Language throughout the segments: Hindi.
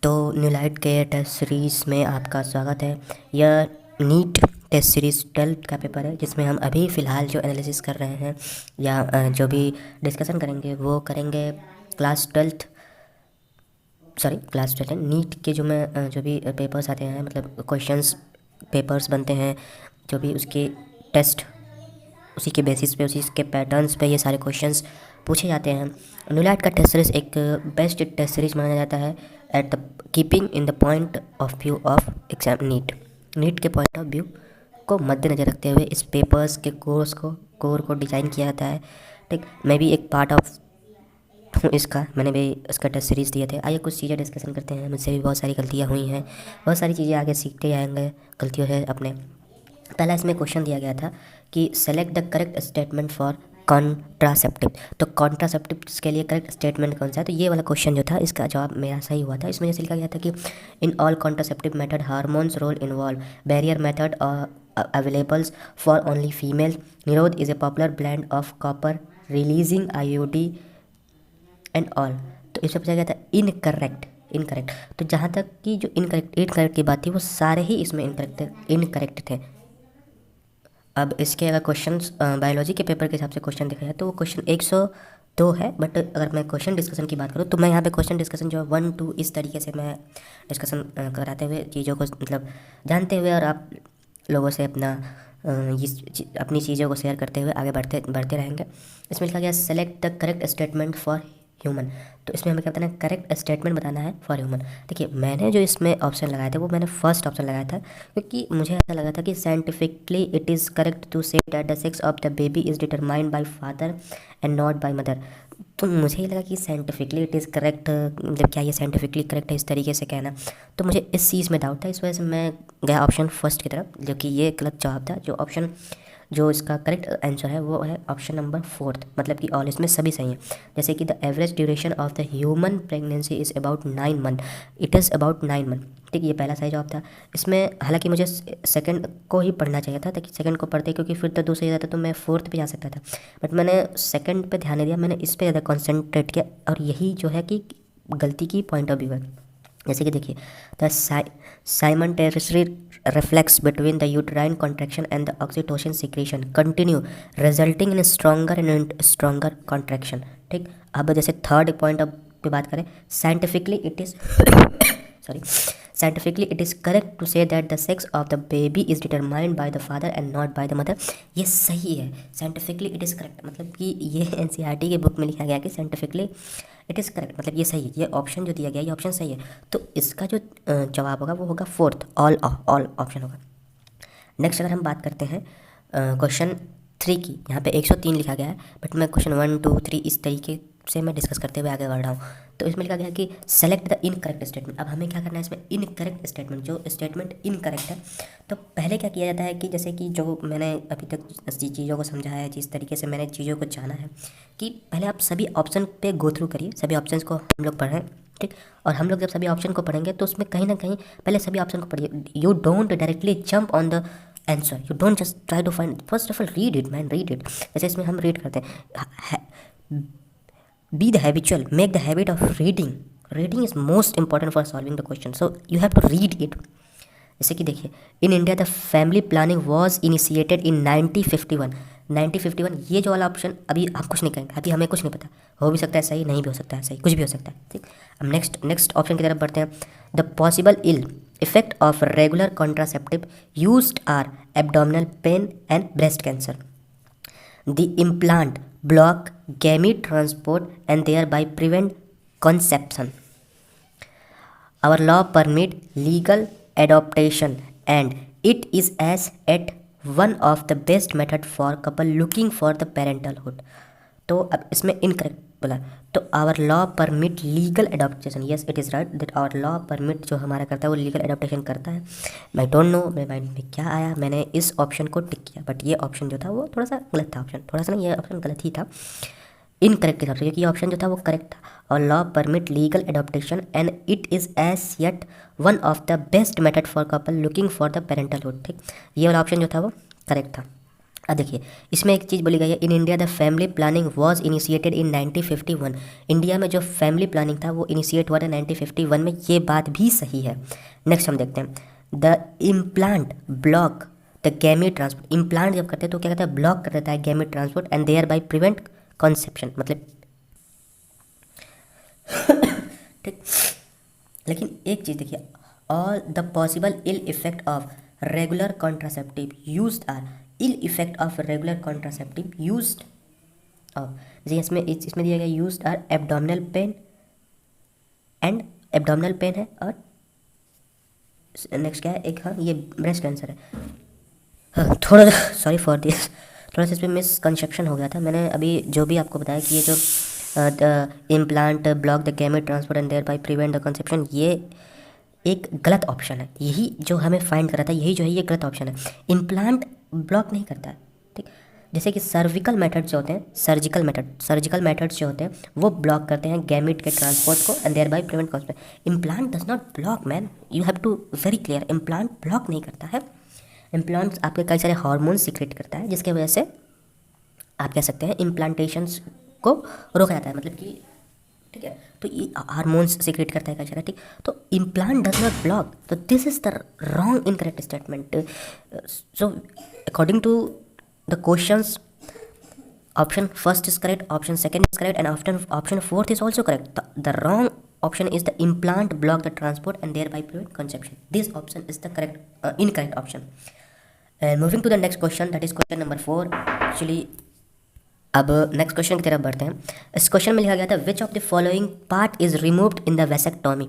तो न्यूलाइट के टेस्ट सीरीज़ में आपका स्वागत है। यह नीट टेस्ट सीरीज़ 12th का पेपर है, जिसमें हम अभी फ़िलहाल जो एनालिसिस कर रहे हैं या जो भी डिस्कशन करेंगे वो करेंगे क्लास 12 नीट के जो भी पेपर्स आते हैं, मतलब क्वेश्चंस पेपर्स बनते हैं, जो भी उसके टेस्ट उसी के बेसिस पे, उसी के पैटर्न्स पे ये सारे क्वेश्चंस पूछे जाते हैं। न्यूलाइट का टेस्ट सीरीज़ एक बेस्ट टेस्ट सीरीज़ माना जाता है at the keeping in the point of view of exam NEET के पॉइंट ऑफ व्यू को मद्देनज़र रखते हुए इस पेपर्स के कोर को डिज़ाइन किया जाता है। ठीक, मैं भी एक पार्ट ऑफ हूँ इसका, मैंने भी इसका टेस्ट सीरीज़ दिए थे। आइए कुछ चीज़ें डिस्कशन करते हैं। मुझसे भी बहुत सारी गलतियाँ हुई हैं, बहुत सारी चीज़ें आगे सीखते जाएंगे गलतियों से अपने। पहला इसमें क्वेश्चन दिया गया था कि select the correct statement for contraceptive. तो कॉन्ट्रासेप्टिव के लिए करेक्ट स्टेटमेंट कौन सा है? तो ये वाला क्वेश्चन जो था, इसका जवाब मेरा सही हुआ था। इसमें जैसे लिखा गया था कि in all contraceptive method hormones role involve, barrier method availables for only female, Nirodh is a popular blend of copper releasing IOD and all. तो इसमें पूछा गया था इनकरेक्ट। तो जहाँ तक कि जो इनकरेक्ट की बात थी, वो सारे ही इसमें इनकरेक्ट थे। अब इसके अगर क्वेश्चंस बायोलॉजी के पेपर के हिसाब से क्वेश्चन देखा जाए तो वो क्वेश्चन 102 है। बट अगर मैं क्वेश्चन डिस्कशन की बात करूँ तो मैं यहाँ पे क्वेश्चन डिस्कशन जो है 1-2 इस तरीके से मैं डिस्कशन कराते हुए चीज़ों को मतलब जानते हुए और आप लोगों से अपनी चीज़ों को शेयर करते हुए आगे बढ़ते रहेंगे। इसमें लिखा गया select the correct statement for human. तो इसमें हमें क्या बताना है? करेक्ट स्टेटमेंट बताना है फॉर ह्यूमन। देखिए, मैंने जो इसमें ऑप्शन लगाए थे वो मैंने फर्स्ट ऑप्शन लगाया था, क्योंकि मुझे ऐसा लगा था कि scientifically it is correct to say that the sex of the baby is determined by father and not by mother. तो मुझे ये लगा कि साइंटिफिकली इट इज़ करेक्ट, मतलब क्या ये साइंटिफिकली करेक्ट है इस तरीके से कहना। तो मुझे इस चीज़ में डाउट था, इस वजह से मैं गया ऑप्शन फर्स्ट की तरफ, जो कि ये गलत जवाब था। जो इसका करेक्ट आंसर है वो है ऑप्शन नंबर 4, मतलब कि ऑल इसमें सभी सही हैं। जैसे कि the average duration of the human pregnancy is about 9 month, it is about 9 month. ठीक, ये पहला सही जवाब था। इसमें हालांकि मुझे सेकंड को ही पढ़ना चाहिए था, ताकि सेकंड को पढ़ते, क्योंकि फिर तो दो सही जाता तो मैं फोर्थ पे जा सकता था। बट मैंने सेकंड पे ध्यान नहीं दिया, मैंने इस पर ज़्यादा कॉन्सेंट्रेट किया, और यही जो है कि गलती की पॉइंट ऑफ व्यू है। जैसे कि देखिए, the simultaneously reflex between the uterine contraction and the oxytocin secretion continue resulting in stronger and stronger contraction। ठीक, अब जैसे थर्ड पॉइंट पे बात करें, scientifically it is scientifically it is correct to say that the sex of the baby is determined by the father and not by the mother. ये सही है, साइंटिफिकली इट इज़ करेक्ट, मतलब कि ये एनसीईआरटी के बुक में लिखा गया कि साइंटिफिकली इट इज़ करेक्ट, मतलब ये सही है। ये ऑप्शन जो दिया गया ये ऑप्शन सही है। तो इसका जो जवाब होगा वो होगा फोर्थ, ऑल ऑप्शन होगा। नेक्स्ट अगर हम बात करते हैं क्वेश्चन 3 की, यहाँ पे 103 लिखा गया है, बट मैं क्वेश्चन 1, 2, 3 इस तरीके से मैं डिस्कस करते हुए आगे बढ़ रहा हूँ। तो इसमें लिखा गया है कि सेलेक्ट द इनकरेक्ट स्टेटमेंट। अब हमें क्या करना है इसमें? इनकरेक्ट स्टेटमेंट, जो स्टेटमेंट इनकरेक्ट है। तो पहले क्या किया जाता है कि जैसे कि जो मैंने अभी तक चीज़ों को समझाया है, जिस तरीके से मैंने चीज़ों को जाना है, कि पहले आप सभी ऑप्शन पे गो थ्रू करिए, सभी ऑप्शंस को हम लोग पढ़ें। ठीक, और हम लोग जब सभी ऑप्शन को पढ़ेंगे तो उसमें कहीं ना कहीं पहले सभी ऑप्शन को पढ़िए। You don't directly jump on the answer, you don't just try to find, first of all read it man, read it. जैसे इसमें हम रीड करते हैं, be the habitual, make the habit of reading is most important for solving the question, so you have to read it. जैसे कि देखिए, in India the family planning was initiated in 1951। ये जो वाला ऑप्शन, अभी आप कुछ नहीं कहेंगे, अभी हमें कुछ नहीं पता, हो भी सकता है सही, नहीं भी हो सकता है सही, कुछ भी हो सकता है। ठीक, अब नेक्स्ट ऑप्शन की तरफ बढ़ते हैं। The possible ill effect of regular contraceptive used are abdominal pain and breast cancer. The implant block gamete transport and thereby prevent conception. Our law permit legal adoption and it is as at one of the best method for couple looking for the parentalhood। तो अब इसमें इनकरेक्ट बोला, तो our law permit legal adaptation, yes it is right that our law permit जो हमारा करता है वो लीगल एडॉप्टेशन करता है। मैं डोंट नो मेरे माइंड में क्या आया, मैंने इस ऑप्शन को टिक किया, बट ये ऑप्शन जो था वो थोड़ा सा गलत था। थोड़ा सा नहीं, ये ऑप्शन गलत ही था, इनकरेक्ट के हिसाब से, क्योंकि ये ऑप्शन जो था वो करेक्ट था। और law permit legal adoptation and it is as yet one of the best method for couple looking for the parentalhood. ठीक, ये वाला ऑप्शन जो था वो करेक्ट था। अब देखिए इसमें एक चीज़ बोली गई है, इन India the family planning was initiated in 1951। India में जो फैमिली प्लानिंग था वो इनिशिएट हुआ था 1951 में, ये बात भी सही है। नेक्स्ट हम देखते हैं, the implant block the gamete transport. Implant जब करते हैं तो क्या कहते हैं, ब्लॉक कर देता है gamete transport and thereby prevent conception, मतलब ठीक। लेकिन एक चीज़ देखिए, all the possible ill effect of regular contraceptive used are, ill effect of regular contraceptive used of, जैसे इसमें दिया गया used are abdominal pain and abdominal pain है, और नेक्स्ट क्या है एक, हाँ ये ब्रेस्ट कैंसर है। हाँ थोड़ा सॉरी फॉर दिस, थोड़ा सा इसमें मिसकंसेप्शन हो गया था। मैंने अभी जो भी आपको बताया कि ये जो implant block the gamete transport and thereby prevent the conception, ये एक गलत ऑप्शन है। यही जो हमें फाइंड करा था, यही जो है ये गलत ऑप्शन है। इम्प्लांट ब्लॉक नहीं करता है, ठीक। जैसे कि सर्जिकल मेथड्स जो होते हैं, सर्जिकल मेथड्स जो होते हैं वो ब्लॉक करते हैं गैमेट के ट्रांसपोर्ट को and thereby prevent conception. Implant does not block man, you have to very clear, implant block नहीं करता है। इम्प्लांट्स आपके कई सारे हार्मोन सीक्रेट करता है, जिसके वजह से आप कह सकते हैं इम्प्लांटेशंस को रोका जाता है, मतलब कि ठीक है। तो ये हार्मोन्स सीक्रेट करता है कई सारा, ठीक। तो इम्प्लांट डज नॉट ब्लॉक, तो this is the wrong incorrect statement. So according to the questions, option first is correct, option second is correct and option fourth is also correct. The wrong option is the implant block the transport and thereby prevent conception. This option is the incorrect option. And moving to the next question, that is question number 4. Actually अब नेक्स्ट क्वेश्चन की तरफ बढ़ते हैं। इस क्वेश्चन में लिखा गया था which of the following part is removed in the vasectomy.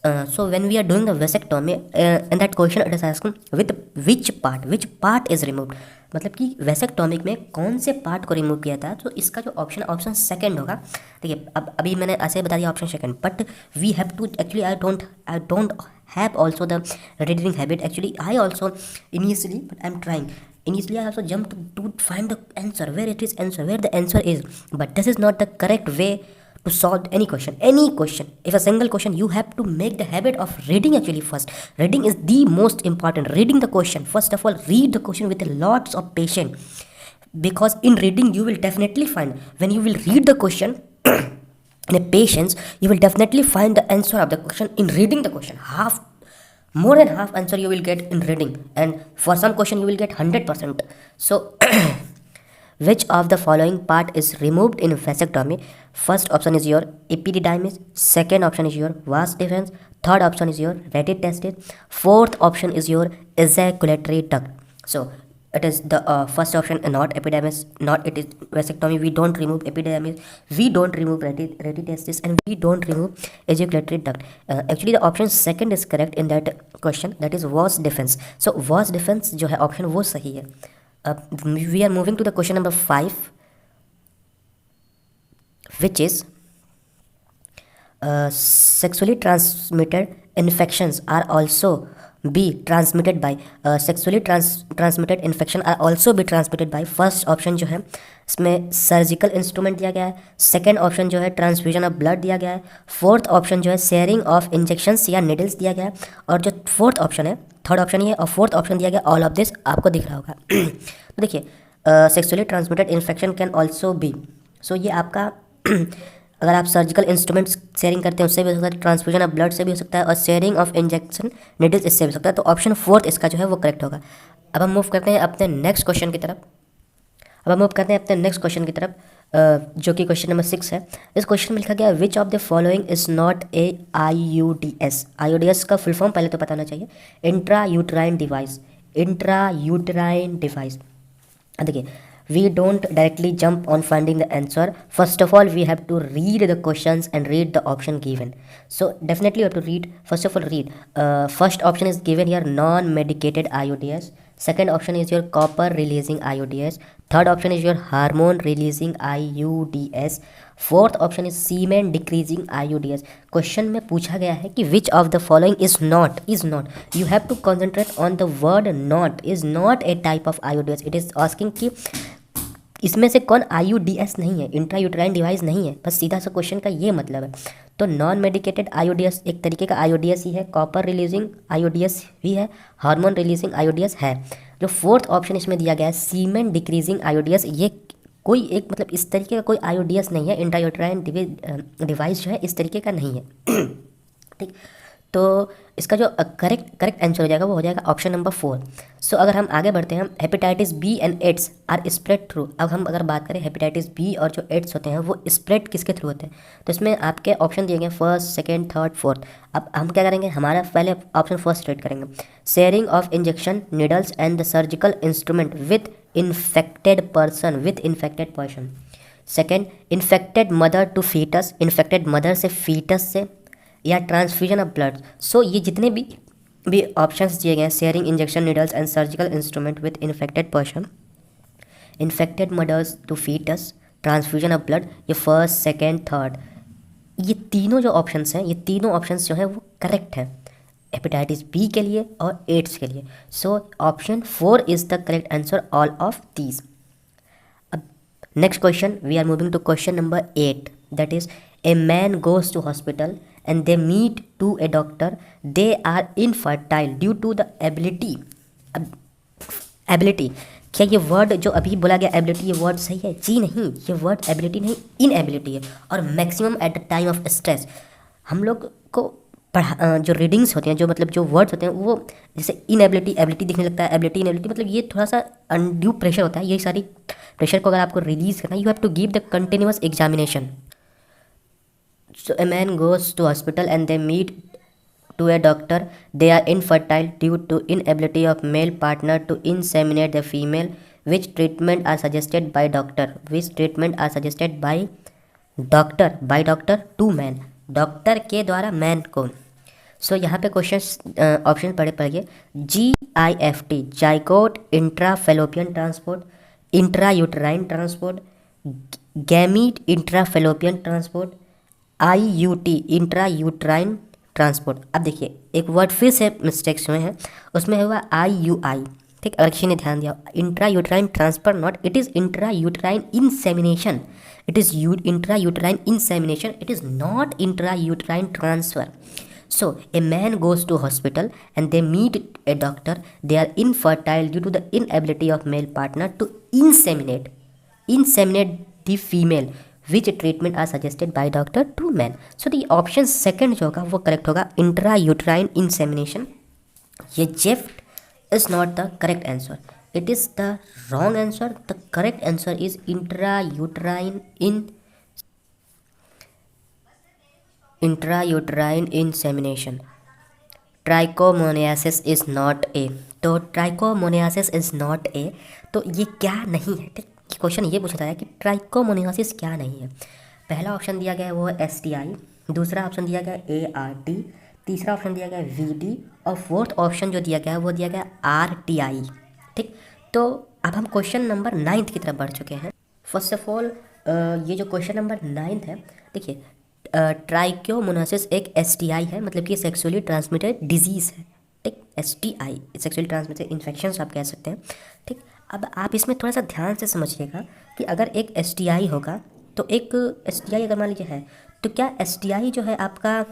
So when we are doing the vasectomy in that question it is asking with which part is removed, मतलब कि वेसेक्टोमिक में कौन से पार्ट को रिमूव किया था। तो इसका जो ऑप्शन सेकंड होगा। देखिए अब अभी मैंने ऐसे बता दिया option second, but we have to actually I don't have also the reading habit. Actually I also initially, but I'm trying, initially I also jumped to find the answer, where it is answer, where the answer is, but this is not the correct way to solve any question. If a single question, you have to make the habit of reading. Actually first, reading is the most important. Reading the question, first of all read the question with lots of patience, because in reading you will definitely find, when you will read the question in a patience, you will definitely find the answer of the question in reading the question. More than half answer you will get in reading, and for some question you will get 100%. So which of the following part is removed in vasectomy? First option is your epididymis, second option is your vas deferens, third option is your retic testis, fourth option is your ejaculatory duct. So it is the first option, not epididymis, not it is vasectomy. We don't remove epididymis, we don't remove retic testis, and we don't remove ejaculatory duct. Actually the option second is correct in that question, that is vas deferens. So vas deferens जो है option वो सही है. We are moving to the question number 5, which is sexually transmitted infections are also be transmitted by transmitted infection are also be transmitted by. First option जो है इसमें सर्जिकल इंस्ट्रूमेंट दिया गया है, सेकेंड ऑप्शन जो है ट्रांसफ्यूजन ऑफ ब्लड दिया गया है, फोर्थ ऑप्शन जो है शेयरिंग ऑफ इंजेक्शंस या निडल्स दिया गया है, और जो फोर्थ ऑप्शन है, थर्ड ऑप्शन ये और फोर्थ ऑप्शन दिया गया ऑल ऑफ दिस आपको दिख रहा होगा। तो देखिए sexually transmitted infection can also be, so ये आपका अगर आप सर्जिकल इंस्ट्रूमेंट्स शेयरिंग करते हैं उससे भी हो सकता है, ट्रांसफ्यूजन ऑफ ब्लड से भी हो सकता है, और शेयरिंग ऑफ इंजेक्शन निडल्स इससे भी हो सकता है। तो ऑप्शन फोर्थ इसका जो है वो करेक्ट होगा। अब हम मूव करते हैं अपने नेक्स्ट क्वेश्चन की तरफ। जो कि क्वेश्चन नंबर 6 है। इस क्वेश्चन में लिखा गया विच of the following is not a IUDS। IUDS का फुल फॉर्म पहले तो पता होना चाहिए, इंट्रा यूट्राइन डिवाइस। देखिए we don't directly jump on finding the answer. First of all we have to read the questions and read the option given. So definitely you have to read. First of all read. First option is given here, non-medicated IUDS. Second option is your copper releasing IUDS. Third option is your hormone releasing IUDS. Fourth option is semen decreasing IUDS. Question में पूछा गया है कि which of the following is not. You have to concentrate on the word not. Is not a type of IUDS. It is asking कि इसमें से कौन IUDS नहीं है, इंट्रा यूट्राइन डिवाइस नहीं है, बस सीधा सा क्वेश्चन का ये मतलब है। तो नॉन मेडिकेटेड IUDS एक तरीके का IUDS ही है, कॉपर रिलीजिंग IUDS भी है, हार्मोन रिलीजिंग IUDS है। जो फोर्थ ऑप्शन इसमें दिया गया है सीमेन डिक्रीजिंग आयोडियस, ये कोई एक मतलब इस तरीके का कोई आयोडियस नहीं है, इंट्रायूट्राइन डिवाइस जो है इस तरीके का नहीं है। ठीक, तो इसका जो करेक्ट आंसर हो जाएगा वो हो जाएगा ऑप्शन नंबर 4। सो अगर हम आगे बढ़ते हैं, hepatitis B and AIDS are spread through. अब हम अगर बात करें हेपेटाइटिस बी और जो एड्स होते हैं वो स्प्रेड किसके थ्रू होते हैं, तो इसमें आपके ऑप्शन दिए गए फर्स्ट, सेकेंड, थर्ड, फोर्थ। अब हम क्या करेंगे, हमारा पहले ऑप्शन फर्स्ट रेड करेंगे, sharing of injection needles and the surgical instrument with infected person. Second, infected mother to foetus, infected mother से फीटस से, या ट्रांसफ्यूजन ऑफ ब्लड। सो ये जितने भी ऑप्शंस दिए गए हैं, sharing injection needles and surgical instrument with infected person, infected mothers to foetus, transfusion of blood, ये फर्स्ट, सेकेंड, थर्ड, ये तीनों जो ऑप्शंस हैं, ये तीनों ऑप्शंस जो हैं वो करेक्ट हैं हेपेटाइटिस बी के लिए और एड्स के लिए। So option 4 is the correct answer all of these. अब next question, we are moving to question number 8, that is a man goes to hospital and they meet to a doctor, they are infertile due to the ability। अब एबिलिटी, क्या ये वर्ड जो अभी बोला गया एबिलिटी, ये वर्ड सही है? जी नहीं, ये वर्ड एबिलिटी नहीं, इनएबिलिटी है। और maximum at the time of stress, हम लोग को जो रीडिंग्स होते हैं, जो मतलब जो वर्ड्स होते हैं वो जैसे इनएबिलिटी, एबिलिटी दिखने लगता है, एबिलिटी इनएबिलिटी, मतलब ये थोड़ा सा अनड्यू प्रेशर होता है। ये सारी प्रेशर को अगर आपको रिलीज करना है, you have to give the continuous examination. So a man goes to hospital and they meet to a doctor. They are infertile due to inability of male partner to inseminate the female. Which treatment are suggested by doctor? Which treatment are suggested by doctor? By doctor to man. Doctor के द्वारा मैन को। सो यहाँ पे क्वेश्चन ऑप्शन पढ़िए, GIFT zygote intrafallopian transport, intrauterine transport, gamete intrafallopian transport, IUT intrauterine transport. अब देखिए एक वर्ड फिर से मिस्टेक्स हुए हैं, उसमें हुआ IUI। ठीक, अगर किसी ने ध्यान दिया, intrauterine transfer not, it is intrauterine insemination, it is intrauterine insemination, it is not intrauterine transfer. So a man goes to hospital and they meet a doctor. They are infertile due to the inability of male partner to inseminate the female. Which treatment are suggested by doctor to man? So the option second जो होगा वो correct होगा, intrauterine insemination. ये Jeff is not the correct answer. It is the wrong answer. The correct answer is intrauterine insemination. Trichomoniasis is not a, तो ट्राइकोमोनियासिस इज़ नॉट ए, तो ये क्या नहीं है? ठीक, क्वेश्चन ये पूछा है कि ट्राइकोमोनियासिस क्या नहीं है। पहला ऑप्शन दिया गया है वो STI, दूसरा ऑप्शन दिया गया ART, तीसरा ऑप्शन दिया गया VD, और फोर्थ ऑप्शन जो दिया गया है वो दिया गया RTI। ठीक, तो अब हम क्वेश्चन नंबर 9 की तरफ बढ़ चुके हैं। फर्स्ट ऑफ ऑल ये जो क्वेश्चन नंबर 9 है, देखिए ट्राइकोमोनासिस एक STI है, मतलब कि सेक्सुअली ट्रांसमिटेड डिजीज़ है। ठीक, STI सेक्सुअली ट्रांसमिटेड इन्फेक्शन आप कह सकते हैं। ठीक, अब आप इसमें थोड़ा सा ध्यान से समझिएगा कि अगर एक STI होगा तो एक STI अगर मान लीजिए है, तो क्या STI जो है आपका